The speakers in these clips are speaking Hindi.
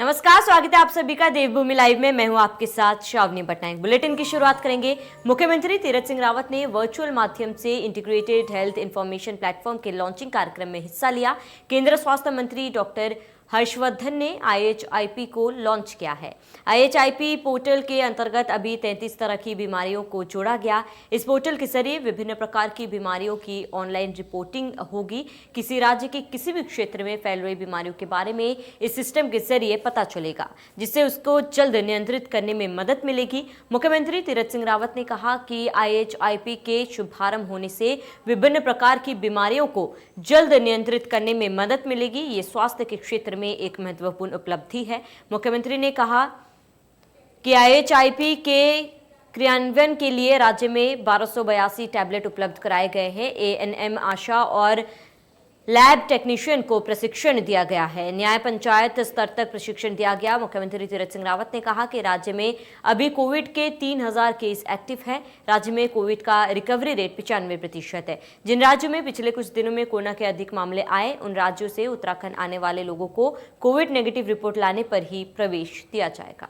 नमस्कार, स्वागत है आप सभी का देवभूमि लाइव में। मैं हूं आपके साथ श्रावणी पटनायक। बुलेटिन की शुरुआत करेंगे। मुख्यमंत्री तीरथ सिंह रावत ने वर्चुअल माध्यम से इंटीग्रेटेड हेल्थ इंफॉर्मेशन प्लेटफॉर्म के लॉन्चिंग कार्यक्रम में हिस्सा लिया। केंद्रीय स्वास्थ्य मंत्री डॉक्टर हर्षवर्धन ने IHIP को लॉन्च किया है। IHIP पोर्टल के अंतर्गत अभी 33 तरह की बीमारियों को जोड़ा गया। इस पोर्टल के जरिए विभिन्न प्रकार की बीमारियों की ऑनलाइन रिपोर्टिंग होगी। किसी राज्य के किसी भी क्षेत्र में फैल रही बीमारियों के बारे में इस सिस्टम के जरिए पता चलेगा, जिससे उसको जल्द नियंत्रित करने में मदद मिलेगी। मुख्यमंत्री तीरथ सिंह रावत ने कहा कि IHIP के शुभारंभ होने से विभिन्न प्रकार की बीमारियों को जल्द नियंत्रित करने में मदद मिलेगी। ये स्वास्थ्य के क्षेत्र में एक महत्वपूर्ण उपलब्धि है। मुख्यमंत्री ने कहा कि IHIP के क्रियान्वयन के लिए राज्य में 1282 टैबलेट उपलब्ध कराए गए हैं। ANM, आशा और लैब टेक्नीशियन को प्रशिक्षण दिया गया है। न्याय पंचायत स्तर तक प्रशिक्षण दिया गया। मुख्यमंत्री तीरथ सिंह रावत ने कहा कि राज्य में अभी कोविड के 3000 केस एक्टिव हैं। राज्य में कोविड का रिकवरी रेट 95% है। जिन राज्यों में पिछले कुछ दिनों में कोरोना के अधिक मामले आए, उन राज्यों से उत्तराखंड आने वाले लोगों को कोविड नेगेटिव रिपोर्ट लाने पर ही प्रवेश दिया जाएगा।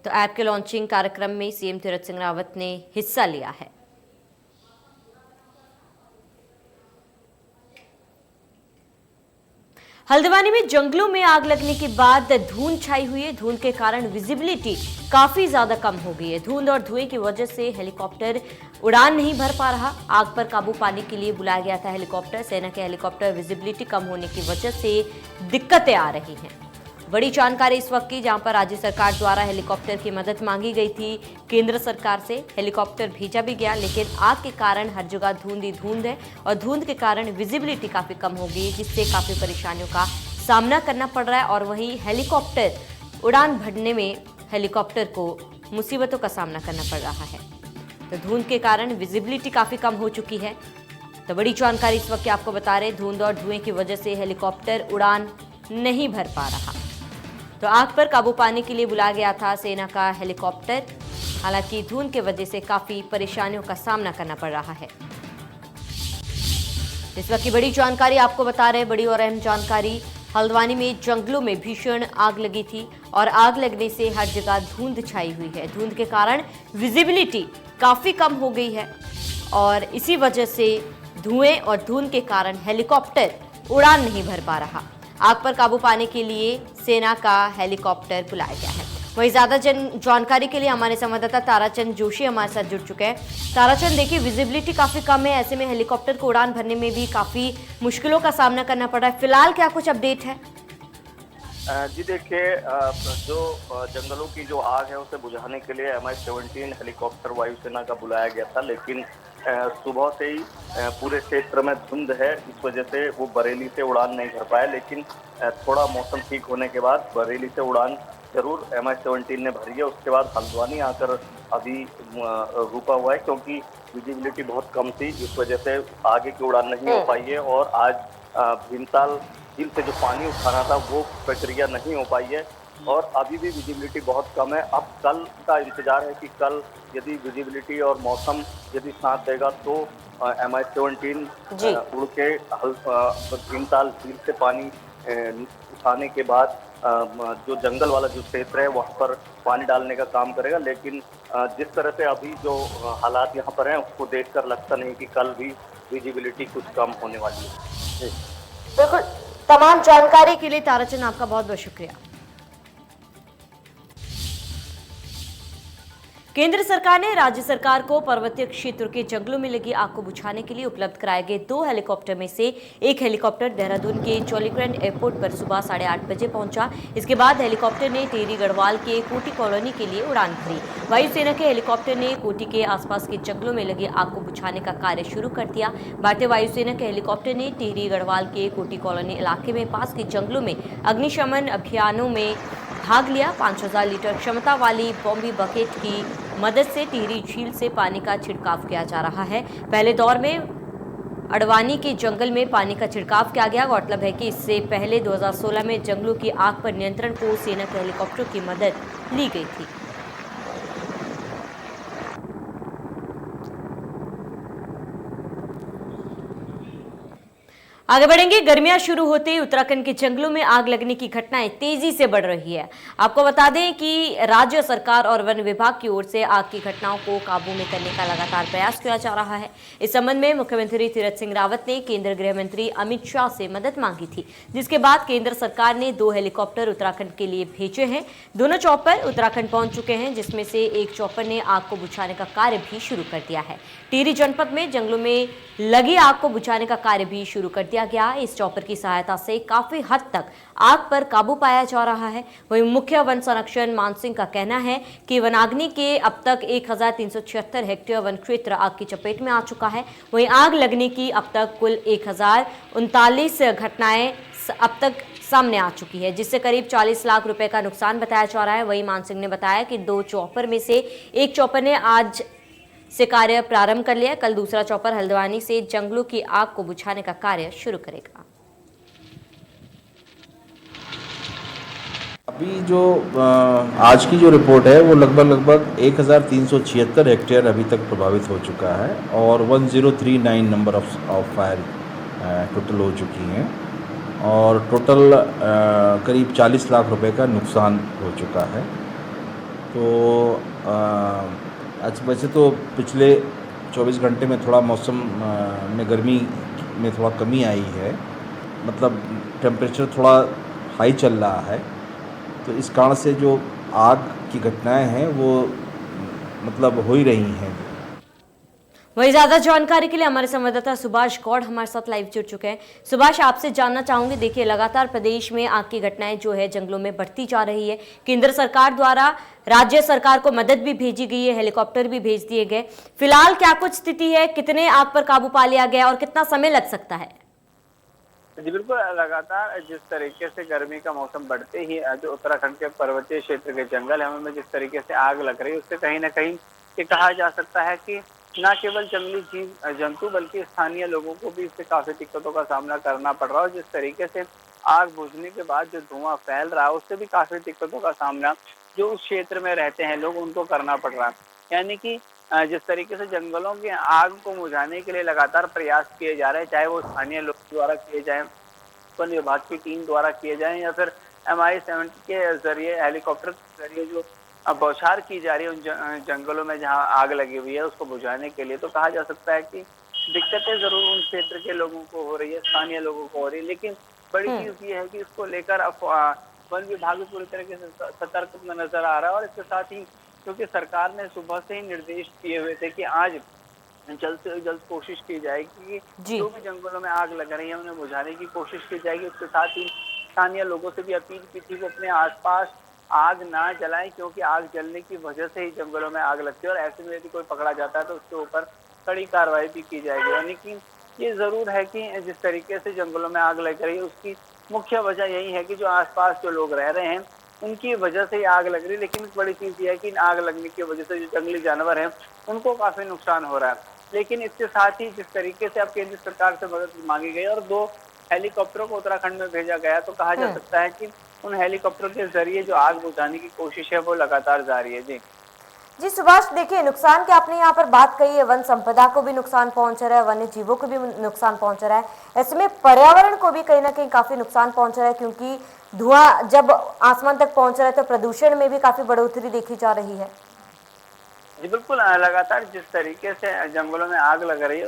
तो ऐप के लॉन्चिंग कार्यक्रम में CM तीरथ सिंह रावत ने हिस्सा लिया है। हल्द्वानी में जंगलों में आग लगने के बाद धुंध छाई हुई है। धुंध के कारण विजिबिलिटी काफी ज्यादा कम हो गई है। धुंध और धुएं की वजह से हेलीकॉप्टर उड़ान नहीं भर पा रहा। आग पर काबू पाने के लिए बुलाया गया था हेलीकॉप्टर। सेना के हेलीकॉप्टर विजिबिलिटी कम होने की वजह से दिक्कतें आ रही हैं। बड़ी जानकारी इस वक्त की, जहां पर राज्य सरकार द्वारा हेलीकॉप्टर की मदद मांगी गई थी। केंद्र सरकार से हेलीकॉप्टर भेजा भी गया, लेकिन आग के कारण हर जगह धुंध ही धुंध है और धुंध के कारण विजिबिलिटी काफी कम हो गई, जिससे काफी परेशानियों का सामना करना पड़ रहा है। और वहीं हेलीकॉप्टर उड़ान भरने में हेलीकॉप्टर को मुसीबतों का सामना करना पड़ रहा है। तो धुंध के कारण विजिबिलिटी काफी कम हो चुकी है। तो बड़ी जानकारी इस वक्त आपको बता रहे, धुंध और धुएं की वजह से हेलीकॉप्टर उड़ान नहीं भर पा रहा। तो आग पर काबू पाने के लिए बुलाया गया था सेना का हेलीकॉप्टर। हालांकि धुंध की वजह से काफी परेशानियों का सामना करना पड़ रहा है। इस वक्त की बड़ी जानकारी आपको बता रहे, बड़ी और अहम जानकारी। हल्द्वानी में जंगलों में भीषण आग लगी थी और आग लगने से हर जगह धुंध छाई हुई है। धुंध के कारण विजिबिलिटी काफी कम हो गई है और इसी वजह से धुएं और धुंध के कारण हेलीकॉप्टर उड़ान नहीं भर पा रहा। आग पर काबू पाने के लिए सेना का हेलीकॉप्टर बुलाया गया है। वहीं ज्यादा जानकारी के लिए हमारे संवाददाता ताराचंद जोशी हमारे साथ जुड़ चुके हैं। ताराचंद, देखिए विजिबिलिटी काफी कम है, ऐसे में हेलीकॉप्टर को उड़ान भरने में भी काफी मुश्किलों का सामना करना पड़ रहा है। फिलहाल क्या कुछ अपडेट है? जी देखिए, जो जंगलों की जो आग है उसे बुझाने के लिए MI-17 हेलीकॉप्टर वायुसेना का बुलाया गया था, लेकिन सुबह से ही पूरे क्षेत्र में धुंध है। इस वजह से वो बरेली से उड़ान नहीं भर पाया, लेकिन थोड़ा मौसम ठीक होने के बाद बरेली से उड़ान जरूर MI-17 ने भरी है। उसके बाद हल्द्वानी आकर अभी रुका हुआ है, क्योंकि विजिबिलिटी बहुत कम थी। इस वजह से आगे की उड़ान नहीं हो पाई है और आज भीमताल झील से जो पानी उठाना था वो प्रक्रिया नहीं हो पाई है और अभी भी विजिबिलिटी बहुत कम है। अब कल का इंतजार है कि कल यदि विजिबिलिटी और मौसम यदि साथ देगा तो MI-17 उड़ के भीमताल झील से पानी उठाने के बाद जो जंगल वाला जो क्षेत्र है वहाँ पर पानी डालने का काम करेगा। लेकिन जिस तरह से अभी जो हालात यहाँ पर हैं उसको देखकर लगता नहीं कि कल भी विजिबिलिटी कुछ कम होने वाली है। बिल्कुल, तमाम जानकारी के लिए ताराचंद आपका बहुत बहुत शुक्रिया। केंद्र सरकार ने राज्य सरकार को पर्वतीय क्षेत्र के जंगलों में लगी आग को बुझाने के लिए उपलब्ध कराए गए 2 हेलीकॉप्टर में से एक हेलीकॉप्टर देहरादून के जौलीग्रांट एयरपोर्ट पर सुबह 8:30 बजे पहुंचा। इसके बाद हेलीकॉप्टर ने टिहरी गढ़वाल के कोटी कॉलोनी के लिए उड़ान भरी। वायुसेना के हेलीकॉप्टर ने कोटी के आसपास के जंगलों में लगी आग को बुझाने का कार्य शुरू कर दिया। भारतीय वायुसेना के हेलीकॉप्टर ने टिहरी गढ़वाल के कोटी कॉलोनी इलाके में पास के जंगलों में अग्निशमन अभियानों में भाग लिया। 5000 लीटर क्षमता वाली बॉम्बी बकेट की मदद से टिहरी झील से पानी का छिड़काव किया जा रहा है। पहले दौर में अडवाणी के जंगल में पानी का छिड़काव किया गया। गौरतलब है कि इससे पहले 2016 में जंगलों की आग पर नियंत्रण को सेना के हेलीकॉप्टरों की मदद ली गई थी। आगे बढ़ेंगे। गर्मियां शुरू होते ही उत्तराखंड के जंगलों में आग लगने की घटनाएं तेजी से बढ़ रही है। आपको बता दें कि राज्य सरकार और वन विभाग की ओर से आग की घटनाओं को काबू में करने का लगातार प्रयास किया जा रहा है। इस संबंध में मुख्यमंत्री तीरथ सिंह रावत ने केंद्रीय गृह मंत्री अमित शाह से मदद मांगी थी, जिसके बाद केंद्र सरकार ने 2 हेलीकॉप्टर उत्तराखंड के लिए भेजे हैं। दोनों चॉपर उत्तराखंड पहुंच चुके हैं, जिसमें से एक चॉपर ने आग को बुझाने का कार्य भी शुरू कर दिया है। टिहरी जनपद में जंगलों में लगी आग को बुझाने का कार्य भी शुरू कर दिया गया। इस चॉपर की सहायता से काफी हद तक आग पर काबू पाया जा रहा है। वहीं मुख्य वन संरक्षण मान सिंह का कहना है कि वनाग्नि के अब तक 1376 हेक्टेयर वन क्षेत्र आग की चपेट में आ चुका है। वहीं आग लगने की अब तक कुल 1039 घटनाएं अब तक सामने आ चुकी है, जिससे करीब 40 लाख रुपए का नुकसान बताया जा रहा है। वहीं मान सिंह ने बताया कि 2 चॉपर में से एक चॉपर ने आज से कार्य प्रारंभ कर लिया। कल दूसरा चॉपर हल्द्वानी से जंगलों की आग को बुझाने का कार्य शुरू करेगा। अभी जो आज की जो रिपोर्ट है वो लगभग 1376 हेक्टेयर अभी तक प्रभावित हो चुका है और 1039 नंबर ऑफ फायर टोटल हो चुकी हैं और टोटल करीब 40 लाख रुपए का नुकसान हो चुका है। तो आज वैसे तो पिछले 24 घंटे में थोड़ा मौसम में गर्मी में थोड़ा कमी आई है, मतलब टेम्परेचर थोड़ा हाई चल रहा है, तो इस कारण से जो आग की घटनाएं हैं वो मतलब हो ही रही हैं। वही ज्यादा जानकारी के लिए हमारे संवाददाता सुभाष गौड़ हमारे साथ लाइव जुड़ चुके हैं। सुभाष, आपसे जानना चाहूंगी, देखिए लगातार प्रदेश में आग की घटनाएं जो है जंगलों में बढ़ती जा रही है। केंद्र सरकार द्वारा राज्य सरकार को मदद भी भेजी गई है, हेलीकॉप्टर भी भेज दिए गए। फिलहाल क्या कुछ स्थिति है, कितने आग पर काबू पा लिया गया और कितना समय लग सकता है? जी बिल्कुल, लगातार जिस तरीके से गर्मी का मौसम बढ़ते ही जो उत्तराखंड के पर्वतीय क्षेत्र के जंगल है उनमें जिस तरीके से आग लग रही है, उससे कहीं ना कहीं ये कहा जा सकता है कि न केवल जंगली जीव जंतु बल्कि स्थानीय लोगों को भी इससे काफी दिक्कतों का सामना करना पड़ रहा है। और जिस तरीके से आग बुझने के बाद जो धुआं फैल रहा है उससे भी काफी दिक्कतों का सामना जो उस क्षेत्र में रहते हैं लोग उनको करना पड़ रहा है। यानी कि जिस तरीके से जंगलों की आग को बुझाने के लिए लगातार प्रयास किए जा रहे हैं, चाहे वो स्थानीय लोगों द्वारा किए जाए, वन विभाग की टीम द्वारा किए जाए या फिर MI-70 के जरिए हेलीकॉप्टर के जरिए जो बौछार की जा रही है उन जंगलों में जहां आग लगी हुई है उसको बुझाने के लिए, तो कहा जा सकता है कि दिक्कतें जरूर उन क्षेत्र के लोगों को हो रही है, स्थानीय लोगों को हो रही है। लेकिन बड़ी चीज ये है कि इसको लेकर वन विभाग भी पूरी तरीके से सतर्क नजर आ रहा है। और इसके साथ ही क्योंकि सरकार ने सुबह से ही निर्देश दिए हुए थे कि आज जल्द से जल्द कोशिश की जाएगी कि जो भी जंगलों में आग लग रही है उन्हें बुझाने की कोशिश की जाएगी। उसके साथ ही स्थानीय लोगों से भी अपील की थी वो अपने आसपास आग ना जलाएं, क्योंकि आग जलने की वजह से ही जंगलों में आग लगती है और ऐसे में यदि कोई पकड़ा जाता है तो उसके ऊपर कड़ी कार्रवाई भी की जाएगी। यानी कि ये जरूर है कि जिस तरीके से जंगलों में आग लग रही है उसकी मुख्य वजह यही है कि जो आसपास जो लोग रह रहे हैं उनकी वजह से ही आग लग रही है। लेकिन बड़ी चीज ये है कि इन आग लगने की वजह से जो जंगली जानवर हैं उनको काफी नुकसान हो रहा है। लेकिन इसके साथ ही जिस तरीके से अब केंद्र सरकार से मदद मांगी गई और 2 हेलीकॉप्टरों को उत्तराखंड में भेजा गया, तो कहा जा सकता है कि उन हेलीकॉप्टरों के जरिए जो आग बुझाने की कोशिश है वो लगातार जारी है। जी सुभाष, देखिए नुकसान की आपने यहाँ पर बात कही है, वन संपदा को भी नुकसान पहुंच रहा है, वन्य जीवों को भी नुकसान पहुंच रहा है, ऐसे में पर्यावरण को भी कहीं ना कहीं काफी नुकसान पहुंच रहा है, क्योंकि धुआं जब आसमान तक पहुंच रहा है तो प्रदूषण में भी काफी बढ़ोतरी देखी जा रही है। जी बिल्कुल, लगातार जिस तरीके से जंगलों में आग लग रही है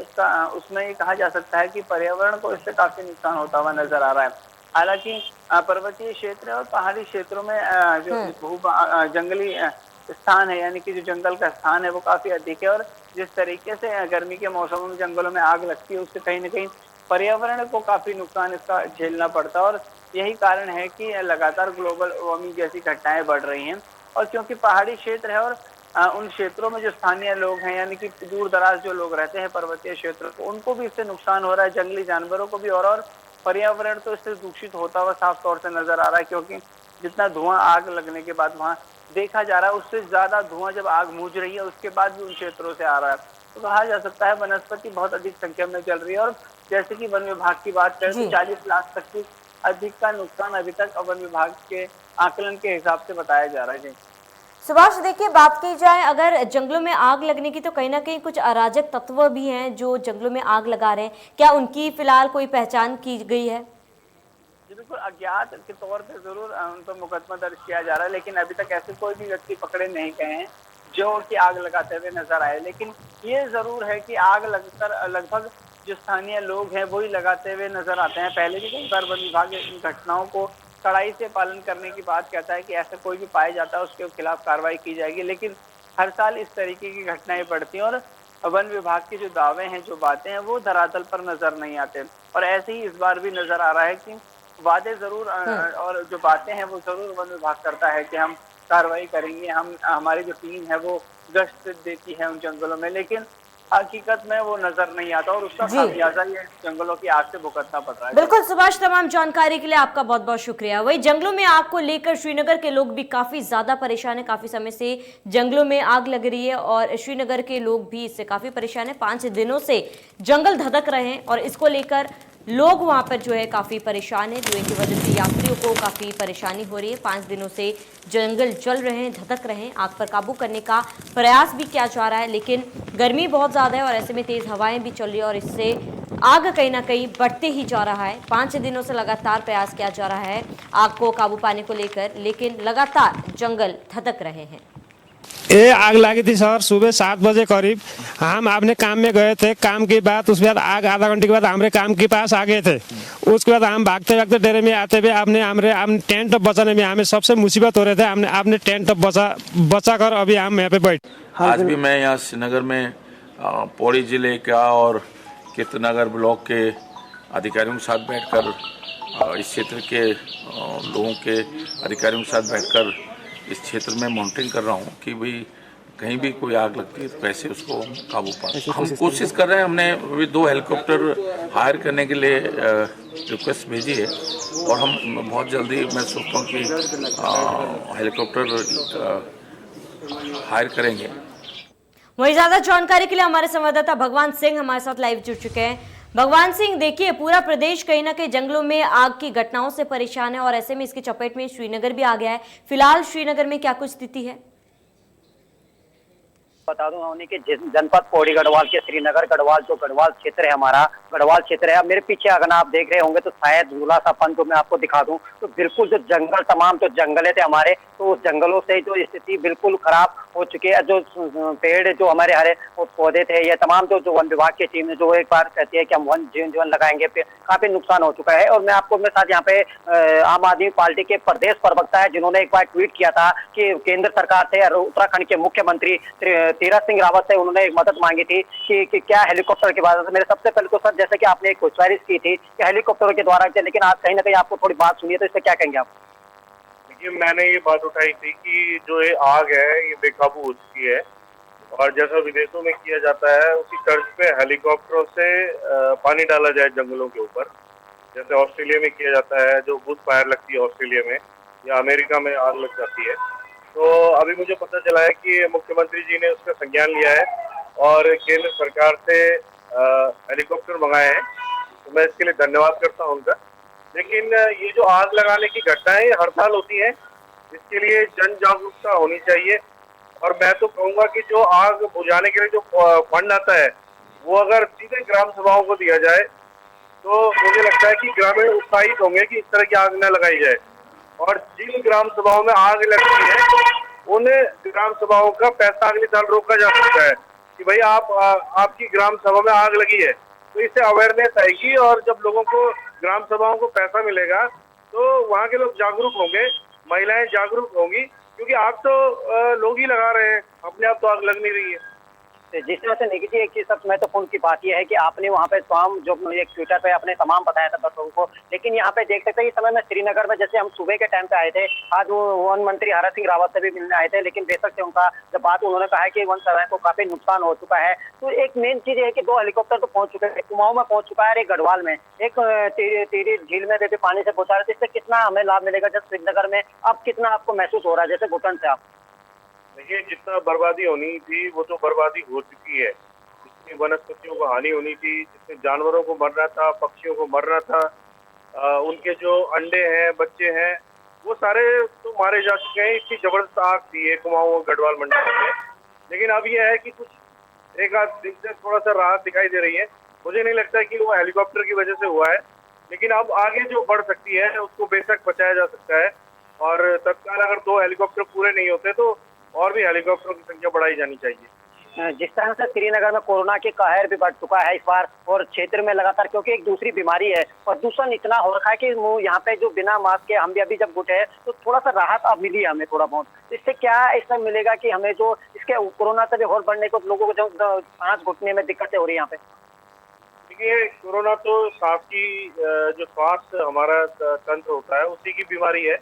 उसमें ये कहा जा सकता है कि पर्यावरण को इससे काफी नुकसान होता हुआ नजर आ रहा है। हालांकि पर्वतीय क्षेत्र और पहाड़ी क्षेत्रों में जो जंगली स्थान है, यानी कि जो जंगल का स्थान है वो काफी अधिक है और जिस तरीके से गर्मी के मौसम में जंगलों में आग लगती है उससे कहीं ना कहीं पर्यावरण को काफी नुकसान इसका झेलना पड़ता है। और यही कारण है कि लगातार ग्लोबल वार्मिंग जैसी घटनाएं बढ़ रही हैं। और क्योंकि पहाड़ी क्षेत्र है और उन क्षेत्रों में जो स्थानीय लोग हैं, यानी कि दूर दराज जो लोग रहते हैं पर्वतीय क्षेत्र को, उनको भी इससे नुकसान हो रहा है, जंगली जानवरों को भी। और पर्यावरण तो इससे दूषित होता हुआ साफ तौर से नजर आ रहा है, क्योंकि जितना धुआं आग लगने के बाद वहां देखा जा रहा है उससे ज्यादा धुआं जब आग मूझ रही है उसके बाद भी उन क्षेत्रों से आ रहा है। तो कहा जा सकता है वनस्पति बहुत अधिक संख्या में चल रही है। और जैसे कि वन विभाग की बात करें तो 40 लाख तक की अधिक का नुकसान अभी तक वन विभाग के आकलन के हिसाब से बताया जा रहा है। सुभाष, देखिए बात की जाए अगर जंगलों में आग लगने की, तो कहीं ना कहीं कुछ अराजक तत्व भी हैं जो जंगलों में आग लगा रहे हैं। क्या उनकी फिलहाल कोई पहचान की गई है? जी बिल्कुल, अज्ञात के तौर पे जरूर उन पर मुकदमा दर्ज किया जा रहा है, लेकिन अभी तक ऐसे कोई भी व्यक्ति पकड़े नहीं गए हैं जो कि आग लगाते हुए नजर आए। लेकिन ये जरूर है कि आग लगकर लगभग जो स्थानीय लोग हैं वही लगाते हुए नजर आते हैं। पहले भी कई बार वन विभाग इन घटनाओं को कड़ाई से पालन करने की बात कहता है कि ऐसा कोई भी पाया जाता है उसके खिलाफ कार्रवाई की जाएगी, लेकिन हर साल इस तरीके की घटनाएं बढ़ती हैं और वन विभाग के जो दावे हैं, जो बातें हैं, वो धरातल पर नजर नहीं आते। और ऐसे ही इस बार भी नजर आ रहा है कि वादे जरूर और जो बातें हैं वो जरूर वन विभाग करता है कि हम कार्रवाई करेंगे, हम हमारी जो टीम है वो गश्त देती है उन जंगलों में, लेकिन हकीकत में वो नजर नहीं आता और उसका खामियाजा ये जंगलों की आग से भुगतना पड़ रहा है। बिल्कुल सुभाष, तमाम जानकारी के लिए आपका बहुत बहुत शुक्रिया। वही जंगलों में आग को लेकर श्रीनगर के लोग भी काफी ज्यादा परेशान है। काफी समय से जंगलों में आग लग रही है और श्रीनगर के लोग भी इससे काफी परेशान है। 5 दिनों से जंगल धधक रहे हैं और इसको लेकर लोग वहां पर जो है काफी परेशान है। धुएं की वजह से यात्रियों को काफी परेशानी हो रही है। 5 दिनों से जंगल जल रहे हैं, धधक रहे हैं। आग पर काबू करने का प्रयास भी किया जा रहा है, लेकिन गर्मी बहुत ज्यादा है और ऐसे में तेज हवाएं भी चल रही है और इससे आग कहीं ना कहीं बढ़ते ही जा रहा है। 5 दिनों से लगातार प्रयास किया जा रहा है आग को काबू पाने को लेकर, लेकिन लगातार जंगल धधक रहे हैं। ये आग लगी थी सर सुबह 7 बजे करीब। हम अपने काम में गए थे, काम के बाद उसके बाद आग आधा घंटे के बाद हमारे काम के पास आ गए थे। उसके बाद हम भागते भागते डेरे में आते हुए हमने टेंट बचाने में हमें सबसे मुसीबत हो रहे थे। हमने अपने टेंट बचा कर अभी हम यहाँ पे बैठे। आज भी मैं यहाँ श्रीनगर में पौड़ी जिले का और कीर्तनगर ब्लॉक के अधिकारियों के साथ बैठकर इस क्षेत्र के लोगों के अधिकारियों के साथ बैठकर इस क्षेत्र में मॉनिटरिंग कर रहा हूँ कि भाई कहीं भी कोई आग लगती है तो कैसे उसको काबू पाएं। हम कोशिश कर रहे हैं। हमने अभी 2 हेलीकॉप्टर हायर करने के लिए रिक्वेस्ट भेजी है और हम बहुत जल्दी, मैं सोचता हूँ कि हेलीकॉप्टर हायर करेंगे। वहीं ज्यादा जानकारी के लिए हमारे संवाददाता भगवान सिंह हमारे साथ लाइव जुड़ चुके हैं। भगवान सिंह, देखिए पूरा प्रदेश कहीं ना कहीं जंगलों में आग की घटनाओं से परेशान है और ऐसे में इसकी चपेट में श्रीनगर भी आ गया है। फिलहाल श्रीनगर में क्या कुछ स्थिति है? बता दूं उन्हीं के जनपद पौड़ी गढ़वाल के श्रीनगर गढ़वाल जो गढ़वाल क्षेत्र है, हमारा गढ़वाल क्षेत्र है। अब मेरे पीछे अगर आप देख रहे होंगे तो शायद झूला सा फन जो मैं आपको दिखा दूं तो बिल्कुल जो जंगल, तमाम जो जंगले थे हमारे, तो उस जंगलों से जो स्थिति बिल्कुल खराब हो चुकी है। जो पेड़ जो हमारे हरे पौधे थे, ये तमाम जो वन विभाग की टीम जो एक बार कहती है कि हम वन जीवन लगाएंगे, काफी नुकसान हो चुका है। और मैं आपको मेरे साथ यहाँ पे आम आदमी पार्टी के प्रदेश प्रवक्ता है जिन्होंने एक बार ट्वीट किया था कि केंद्र सरकार से उत्तराखंड के मुख्यमंत्री तीरथ सिंह रावत से उन्होंने एक मदद मांगी थी कि क्या हेलीकॉप्टर की बात है। मेरे सबसे पहले तो सर, जैसे कि आपने एक गुजारिश की थी कि हेलीकॉप्टर के द्वारा, लेकिन आज कहीं ना कहीं आपको थोड़ी बात सुनिए, तो इससे क्या कहेंगे आप? देखिए, मैंने ये बात उठाई थी कि जो ये आग है ये बेकाबू हो चुकी है और जैसा विदेशों में किया जाता है उसी तर्ज पे हेलीकॉप्टरों से पानी डाला जाए जंगलों के ऊपर, जैसे ऑस्ट्रेलिया में किया जाता है। जो बुश फायर लगती है ऑस्ट्रेलिया में या अमेरिका में आग लग जाती है। तो अभी मुझे पता चला है कि मुख्यमंत्री जी ने उसका संज्ञान लिया है और केंद्र सरकार से हेलीकॉप्टर मंगाए हैं, तो मैं इसके लिए धन्यवाद करता हूँ उनका। लेकिन ये जो आग लगाने की घटनाएं हर साल होती है, इसके लिए जन जागरूकता होनी चाहिए। और मैं तो कहूँगा कि जो आग बुझाने के लिए जो फंड आता है वो अगर सीधे ग्राम सभाओं को दिया जाए तो मुझे लगता है कि ग्रामीण उत्साहित होंगे कि इस तरह की आग न लगाई जाए। और जिन ग्राम सभाओं में आग लगती है उन ग्राम सभाओं का पैसा अगले साल रोका जा सकता है कि भाई आपकी ग्राम सभा में आग लगी है, तो इससे अवेयरनेस आएगी और जब लोगों को ग्राम सभाओं को पैसा मिलेगा तो वहाँ के लोग जागरूक होंगे, महिलाएं जागरूक होंगी, क्योंकि आग तो लोग ही लगा रहे हैं, अपने आप तो आग लग नहीं रही है। जिस तरह से निकी जी, एक चीज सबसे महत्वपूर्ण की बात यह है कि आपने वहाँ पे तमाम जो एक ट्विटर पे आपने तमाम बताया था दर्शकों को, लेकिन यहाँ पे देख सकते हैं इस समय में श्रीनगर में, जैसे हम सुबह के टाइम पे आए थे, आज वो वन मंत्री हरक सिंह रावत से भी मिलने आए थे, लेकिन बेशक से उनका जब बात उन्होंने कहा है कि वन सेवाएं को काफी नुकसान हो चुका है। तो एक मेन चीज है कि 2 हेलीकॉप्टर तो पहुंच चुके हैं, कुमाऊं में पहुंच चुका है, एक गढ़वाल में, एक टिहरी झील में भी पानी से पहुंचा रहे थे। इससे कितना हमें लाभ मिलेगा जब श्रीनगर में अब कितना आपको महसूस हो रहा है जैसे घुटन से? आप देखिए, जितना बर्बादी होनी थी वो तो बर्बादी हो चुकी है। जितनी वनस्पतियों को हानि होनी थी, जितने जानवरों को मरना था, पक्षियों को मरना था, उनके जो अंडे हैं, बच्चे हैं, वो सारे तो मारे जा चुके हैं। इतनी जबरदस्त आग थी ये कुमाऊं और गढ़वाल मंडल में। लेकिन अब यह है कि कुछ एक आध दिन से थोड़ा सा राहत दिखाई दे रही है। मुझे नहीं लगता कि वो हेलीकॉप्टर की वजह से हुआ है, लेकिन अब आगे जो बढ़ सकती है उसको बेशक बचाया जा सकता है। और तत्काल अगर 2 हेलीकॉप्टर पूरे नहीं होते तो और भी हेलीकॉप्टरों की संख्या बढ़ाई जानी चाहिए। जिस तरह से श्रीनगर में कोरोना के कहर भी बढ़ चुका है इस बार, और क्षेत्र में लगातार, क्योंकि एक दूसरी बीमारी है, प्रदूषण इतना हो रखा है कि वो यहाँ पे जो बिना मास्क के हम भी अभी जब घुटे हैं तो थोड़ा सा राहत अब मिली है हमें थोड़ा बहुत। इससे क्या इससे मिलेगा कि हमें जो इसके कोरोना से भी और बढ़ने को लोगों को जो सांस घुटने में दिक्कतें हो रही है यहाँ पे। देखिए, कोरोना तो सांस की जो श्वास हमारा तंत्र होता है उसी की बीमारी है।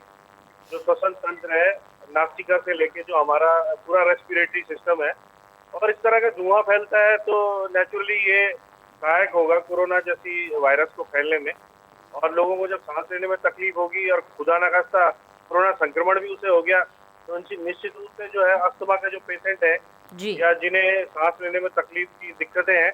जो श्वसन तंत्र है, नासिका से लेके जो हमारा पूरा रेस्पिरेटरी सिस्टम है, और इस तरह का धुआं फैलता है तो नेचुरली ये सहायक होगा कोरोना जैसी वायरस को फैलने में। और लोगों को जब सांस लेने में तकलीफ होगी और खुदा न खास्ता कोरोना संक्रमण भी उसे हो गया तो निश्चित रूप से जो है अस्थमा के जो पेशेंट है जी या जिन्हें सांस लेने में तकलीफ की दिक्कतें हैं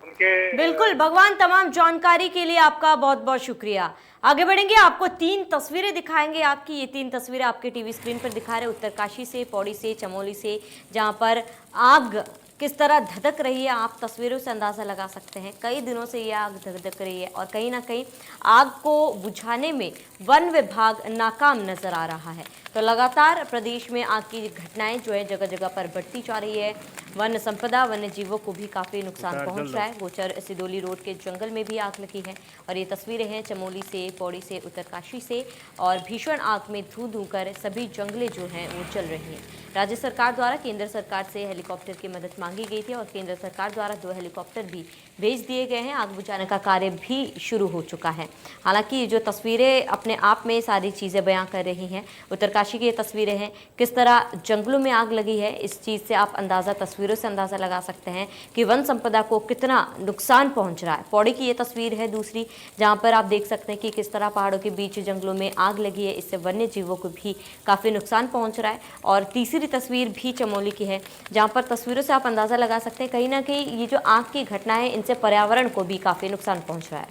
उनके। बिल्कुल भगवान, तमाम जानकारी के लिए आपका बहुत बहुत शुक्रिया। आगे बढ़ेंगे, आपको 3 तस्वीरें दिखाएंगे। आपकी ये 3 तस्वीरें आपके टीवी स्क्रीन पर दिखा रहे हैं, उत्तरकाशी से, पौड़ी से, चमोली से, जहां पर आग किस तरह धधक रही है। आप तस्वीरों से अंदाज़ा लगा सकते हैं, कई दिनों से ये आग धधक रही है और कहीं ना कहीं आग को बुझाने में वन विभाग नाकाम नजर आ रहा है। तो लगातार प्रदेश में आग की घटनाएं जो है जगह जगह पर बढ़ती जा रही है। वन संपदा, वन्य जीवों को भी काफ़ी नुकसान पहुंच रहा है। गोचर सिदोली रोड के जंगल में भी आग लगी है और ये तस्वीरें हैं चमोली से, पौड़ी से, उत्तरकाशी से। और भीषण आग में धू धू कर सभी जंगलें जो हैं वो जल रही हैं। राज्य सरकार द्वारा केंद्र सरकार से हेलीकॉप्टर की मदद मांगी गई थी और केंद्र सरकार द्वारा 2 हेलीकॉप्टर भी भेज दिए गए हैं। आग बुझाने का कार्य भी शुरू हो चुका है। हालांकि ये जो तस्वीरें अपने आप में सारी चीज़ें बयां कर रही हैं। उत्तरकाशी की ये तस्वीरें हैं, किस तरह जंगलों में आग लगी है। इस चीज़ से आप तस्वीरों से अंदाज़ा लगा सकते हैं कि वन संपदा को कितना नुकसान पहुंच रहा है। पौड़ी की ये तस्वीर है दूसरी, जहां पर आप देख सकते हैं कि किस तरह पहाड़ों के बीच जंगलों में आग लगी है। इससे वन्य जीवों को भी काफ़ी नुकसान पहुंच रहा है। और तीसरी तस्वीर भी चमोली की है, जहां पर तस्वीरों से आप अंदाज़ा लगा सकते हैं कहीं ना कहीं ये जो आग की घटना है इनसे पर्यावरण को भी काफ़ी नुकसान पहुंच रहा है।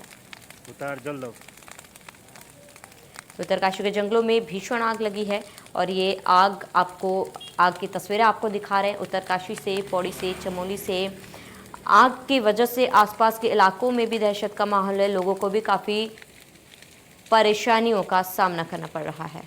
उत्तरकाशी के जंगलों में भीषण आग लगी है और ये आग की तस्वीरें आपको दिखा रहे हैं। उत्तरकाशी से, पौड़ी से, चमोली से आग की वजह से आसपास के इलाकों में भी दहशत का माहौल है। लोगों को भी काफ़ी परेशानियों का सामना करना पड़ रहा है।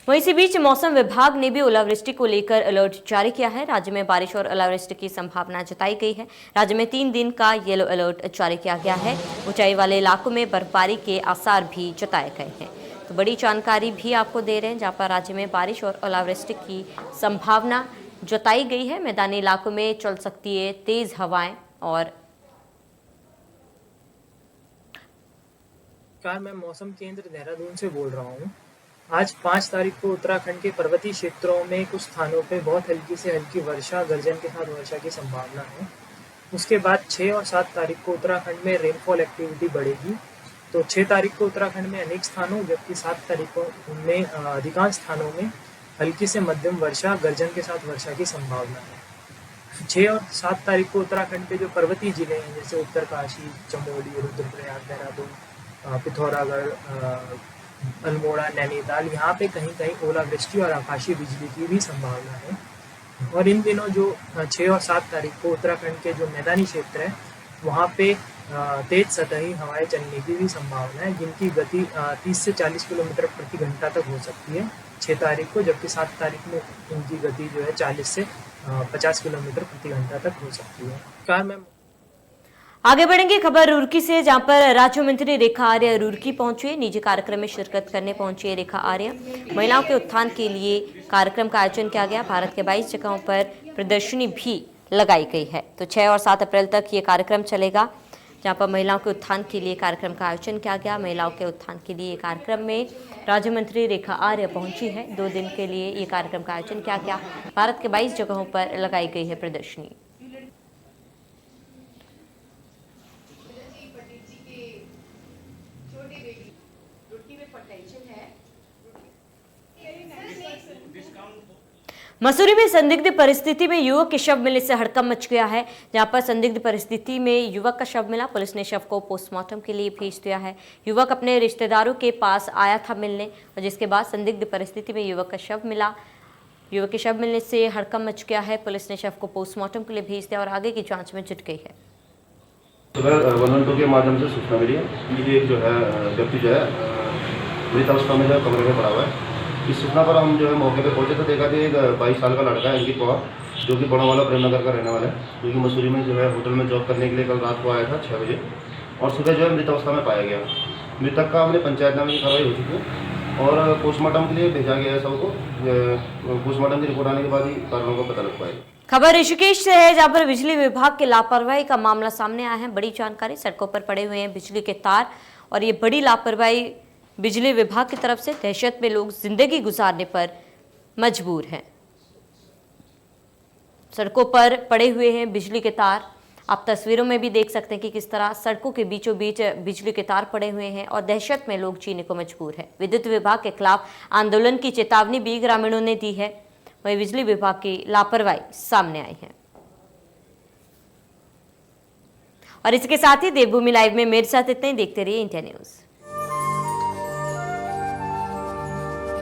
वहीं इसी बीच मौसम विभाग ने भी ओलावृष्टि को लेकर अलर्ट जारी किया है। राज्य में बारिश और ओलावृष्टि की संभावना जताई गई है। राज्य में 3 दिन का येलो अलर्ट जारी किया गया है। ऊंचाई वाले इलाकों में बर्फबारी के आसार भी जताए गए हैं। तो बड़ी जानकारी भी आपको दे रहे हैं, जहां पर राज्य में बारिश और ओलावृष्टि की संभावना जताई गई है। मैदानी इलाकों में चल सकती है तेज हवाएं। और मैं मौसम केंद्र देहरादून से बोल रहा हूँ। आज 5 तारीख को उत्तराखंड के पर्वतीय क्षेत्रों में कुछ स्थानों पे बहुत हल्की से हल्की वर्षा, गर्जन के साथ वर्षा की संभावना है। उसके बाद 6 और 7 तारीख को उत्तराखंड में रेनफॉल एक्टिविटी बढ़ेगी। तो 6 तारीख को उत्तराखंड में अनेक स्थानों, जबकि 7 तारीख को उनमें अधिकांश स्थानों में हल्की से मध्यम वर्षा, गर्जन के साथ वर्षा की संभावना है। 6 और 7 तारीख को उत्तराखंड के जो पर्वतीय जिले हैं जैसे उत्तरकाशी, चमोली, रुद्रप्रयाग, देहरादून, पिथौरागढ़, अल्मोड़ा, नैनीताल, यहाँ पे कहीं कहीं ओलावृष्टि और आकाशीय बिजली की भी संभावना है। और इन दिनों जो 6 और 7 तारीख को उत्तराखंड के जो मैदानी क्षेत्र है वहाँ पे तेज सतही हवाएं चलने की भी संभावना है, जिनकी गति 30 से 40 किलोमीटर प्रति घंटा तक हो सकती है 6 तारीख को, जबकि 7 तारीख में इनकी गति जो है 40 से 50 किलोमीटर प्रति घंटा तक हो सकती है। आगे बढ़ेंगे खबर रुड़की से, जहां पर राज्य मंत्री रेखा आर्य रुड़की पहुंची। निजी कार्यक्रम में शिरकत करने पहुंची है रेखा आर्य। महिलाओं के उत्थान के लिए कार्यक्रम का आयोजन किया गया। भारत के 22 जगहों पर प्रदर्शनी भी लगाई गई है। तो 6 और 7 अप्रैल तक ये कार्यक्रम चलेगा, जहां पर महिलाओं के उत्थान के लिए कार्यक्रम का आयोजन किया गया। महिलाओं के उत्थान के लिए कार्यक्रम में राज्य मंत्री रेखा आर्य पहुंची है। 2 दिन के लिए ये कार्यक्रम का आयोजन किया गया। भारत के 22 जगहों पर लगाई गई है प्रदर्शनी। मसूरी में संदिग्ध परिस्थिति में युवक के शव मिलने से हड़कंप मच गया है। जहां पर संदिग्ध परिस्थिति में युवक का शव मिला, पुलिस ने शव को पोस्टमार्टम के लिए भेज दिया है। युवक अपने रिश्तेदारों के पास आया था मिलने, और जिसके बाद संदिग्ध परिस्थिति में युवक का शव मिला। युवक के शव मिलने से हड़कंप मच गया है। पुलिस ने शव को पोस्टमार्टम के लिए भेज दिया और आगे की जाँच में जुट गई है। सुबह 112 के माध्यम से सूचना मिली है कि एक जो है व्यक्ति जो है मृत अवस्था में जो है कमरे में पड़ा हुआ है। इस सूचना पर हम जो है मौके पे पहुंचे तो देखा कि एक 22 साल का लड़का है अंकित पवार, जो कि बड़ावाला प्रेमनगर का रहने वाला है, जो कि मसूरी में जो है होटल में जॉब करने के लिए कल रात को आया था 6 बजे और सुबह जो है मृत अवस्था में पाया गया। मृतक का हमने पंचायतनामे की कार्रवाई हो चुकी है और पोस्टमार्टम के लिए भेजा गया है सबको। पोस्टमार्टम की रिपोर्ट आने के बाद ही कारणों का पता लग पाएगा। खबर ऋषिकेश से है, जहां पर बिजली विभाग के लापरवाही का मामला सामने आया है। बड़ी जानकारी, सड़कों पर पड़े हुए हैं बिजली के तार और ये बड़ी लापरवाही बिजली विभाग की तरफ से। दहशत में लोग जिंदगी गुजारने पर मजबूर हैं। सड़कों पर पड़े हुए हैं बिजली के तार। आप तस्वीरों में भी देख सकते हैं कि किस तरह सड़कों के बीचों बीच बिजली के तार पड़े हुए हैं और दहशत में लोग जीने को मजबूर हैं। विद्युत विभाग के खिलाफ आंदोलन की चेतावनी भी ग्रामीणों ने दी है। वहीं बिजली विभाग की लापरवाही सामने आई है। और इसके साथ ही देवभूमि लाइव में मेरे साथ इतने ही। देखते रहिए इंडिया न्यूज।